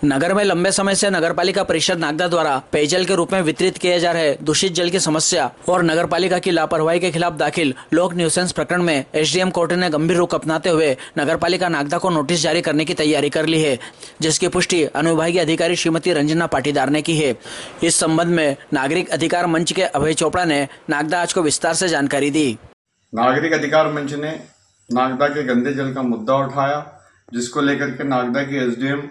नगर में लंबे समय से नगरपालिका परिषद नागदा द्वारा पेयजल के रूप में वितरित किए जा रहे दूषित जल की समस्या और नगरपालिका की लापरवाही के खिलाफ दाखिल लोक न्यूसेंस प्रकरण में एसडीएम कोर्ट ने गंभीर रुख अपनाते हुए नगरपालिका नागदा को नोटिस जारी करने की तैयारी कर ली है, जिसकी पुष्टि अनुविभागीय अधिकारी श्रीमती रंजना पाटीदार ने की है। इस संबंध में नागरिक अधिकार मंच के अभय चोपड़ा ने नागदा आज को विस्तार से जानकारी दी। नागरिक अधिकार मंच ने नागदा के गंदे जल का मुद्दा उठाया, जिसको लेकर के नागदा की एसडीएम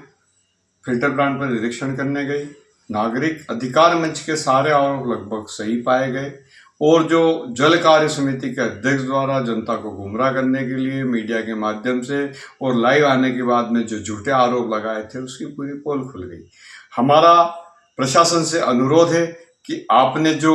फिल्टर प्लांट पर निरीक्षण करने गई। नागरिक अधिकार मंच के सारे आरोप लगभग सही पाए गए और जो जल कार्य समिति के अध्यक्ष द्वारा जनता को गुमराह करने के लिए मीडिया के माध्यम से और लाइव आने के बाद में जो झूठे आरोप लगाए थे, उसकी पूरी पोल खुल गई। हमारा प्रशासन से अनुरोध है कि आपने जो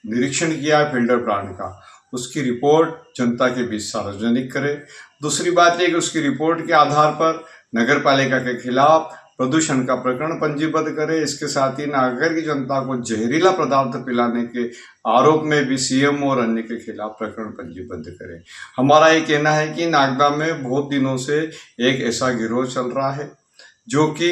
निरीक्षण किया है फिल्टर प्लांट का, उसकी रिपोर्ट जनता के बीच सार्वजनिक करें। दूसरी बात यह कि उसकी रिपोर्ट के आधार पर नगरपालिका के खिलाफ प्रदूषण का प्रकरण पंजीबद्ध करे। इसके साथ ही नागरिक की जनता को जहरीला पदार्थ पिलाने के आरोप में भी सीएम और अन्य के खिलाफ प्रकरण पंजीबद्ध करे। हमारा ये कहना है कि नागदा में बहुत दिनों से एक ऐसा गिरोह चल रहा है जो कि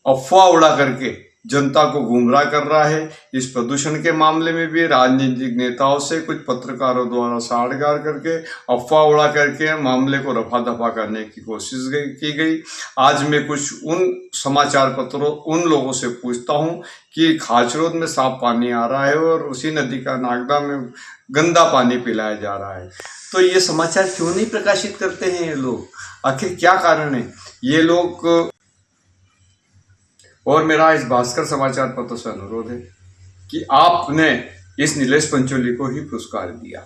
अफवाह उड़ा करके जनता को गुमराह कर रहा है। इस प्रदूषण के मामले में भी राजनीतिक नेताओं से कुछ पत्रकारों द्वारा साड़गार करके अफवाह उड़ा करके मामले को रफा दफा करने की कोशिश की गई। आज मैं कुछ उन समाचार पत्रों उन लोगों से पूछता हूं कि खाचरोद में साफ पानी आ रहा है और उसी नदी का नागदा में गंदा पानी पिलाया जा रहा है, तो ये समाचार क्यों नहीं प्रकाशित करते हैं ये लोग? आखिर क्या कारण है ये लोग? और मेरा इस भास्कर समाचार पत्र से अनुरोध है कि आपने इस नीलेश पंचोली को ही पुरस्कार दिया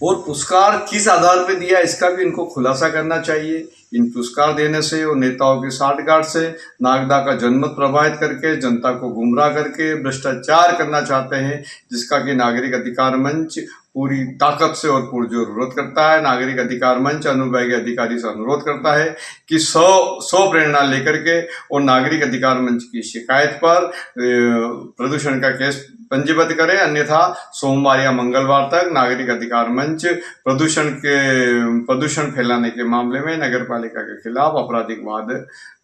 और पुरस्कार किस आधार पर दिया इसका भी इनको खुलासा करना चाहिए। इन पुरस्कार देने से और नेताओं की साठगांठ से नागदा का जनमत प्रभावित करके जनता को गुमराह करके भ्रष्टाचार करना चाहते हैं, जिसका कि नागरिक अधिकार मंच पूरी ताकत से और पुरजोर विरोध करता है। नागरिक अधिकार मंच अनुविभागीय अधिकारी से अनुरोध करता है कि सौ प्रेरणा लेकर के और नागरिक अधिकार मंच की शिकायत पर प्रदूषण का केस पंजीबद्ध करें, अन्यथा सोमवार या मंगलवार तक नागरिक अधिकार मंच प्रदूषण फैलाने के मामले में नगरपालिका के खिलाफ आपराधिक वाद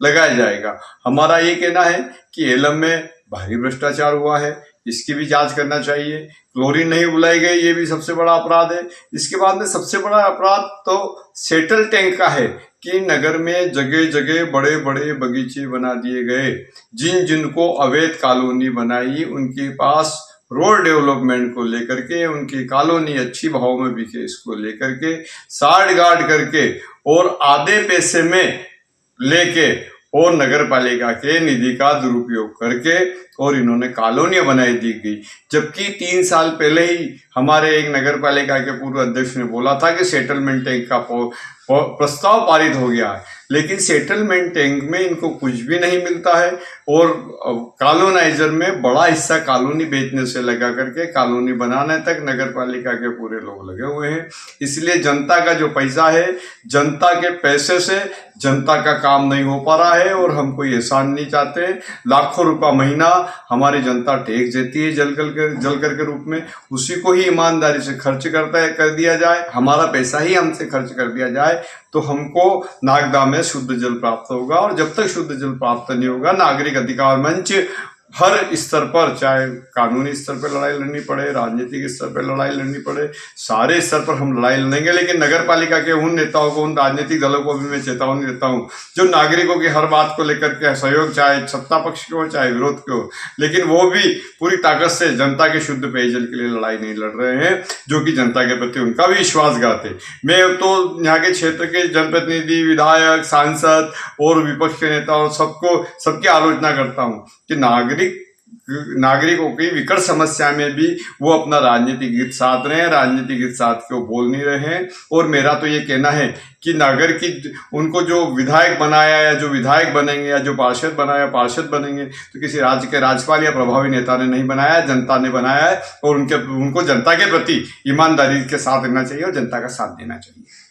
लगाया जाएगा। हमारा ये कहना है कि एलम में भारी भ्रष्टाचार हुआ है, इसकी भी जांच करना चाहिए। क्लोरीन नहीं बुलाई गई, ये भी सबसे बड़ा अपराध है। इसके बाद में सबसे बड़ा अपराध तो सेटल टैंक का है कि नगर में जगह जगह बड़े बड़े बगीचे बना दिए गए। जिनको अवैध कॉलोनी बनाई उनके पास रोड डेवलपमेंट को लेकर के, उनकी कॉलोनी अच्छी भाव में बिके इसको लेकर के साठ गार्ड करके और आधे पैसे में लेके और नगर पालिका के निधि का दुरुपयोग करके और इन्होंने कॉलोनियां बनाई दी गई। जबकि 3 साल पहले ही हमारे एक नगर पालिका के पूर्व अध्यक्ष ने बोला था कि सेटलमेंट टैंक का प्रस्ताव पारित हो गया है, लेकिन सेटलमेंट टैंक में इनको कुछ भी नहीं मिलता है और कॉलोनाइजर में बड़ा हिस्सा कॉलोनी बेचने से लगा करके कॉलोनी बनाने तक नगर पालिका के पूरे लोग लगे हुए हैं। इसलिए जनता का जो पैसा है, जनता के पैसे से जनता का काम नहीं हो पा रहा है और हम कोई एहसान नहीं चाहते। लाखों रुपया महीना हमारी जनता टैक्स देती है जल कर के रूप में, उसी को ही ईमानदारी से खर्च कर दिया जाए, हमारा पैसा ही हमसे खर्च कर दिया जाए, तो हमको नागदा में शुद्ध जल प्राप्त होगा। और जब तक शुद्ध जल प्राप्त नहीं होगा, नागरिक अधिकार मंच हर स्तर पर, चाहे कानूनी स्तर पर लड़ाई लड़नी पड़े, राजनीतिक स्तर पर लड़ाई लड़नी पड़े, सारे स्तर पर हम लड़ाई लड़ेंगे। लेकिन नगर पालिका के उन नेताओं को, उन राजनीतिक दलों को भी मैं चेतावनी देता हूं जो नागरिकों की हर बात को लेकर के सहयोग, चाहे सत्ता पक्ष के हो चाहे विरोध के हो, लेकिन वो भी पूरी ताकत से जनता के शुद्ध पेयजल के लिए लड़ाई नहीं लड़ रहे हैं, जो कि जनता के प्रति उनका भी विश्वासघात है। मैं तो यहाँ के क्षेत्र के जनप्रतिनिधि, विधायक, सांसद और विपक्ष के नेता और सबकी आलोचना करता हूँ कि नागरिकों की विकट समस्या में भी वो अपना राजनीतिक हित साध रहे हैं, राजनीतिक हित साध के वो बोल नहीं रहे हैं। और मेरा तो ये कहना है कि नगर की उनको जो विधायक बनाया या जो विधायक बनेंगे या जो पार्षद बनाया पार्षद बनेंगे, तो किसी राज्य के राज्यपाल या प्रभावी नेता ने नहीं बनाया, जनता ने बनाया है और उनको जनता के प्रति ईमानदारी के साथ रहना चाहिए और जनता का साथ देना चाहिए।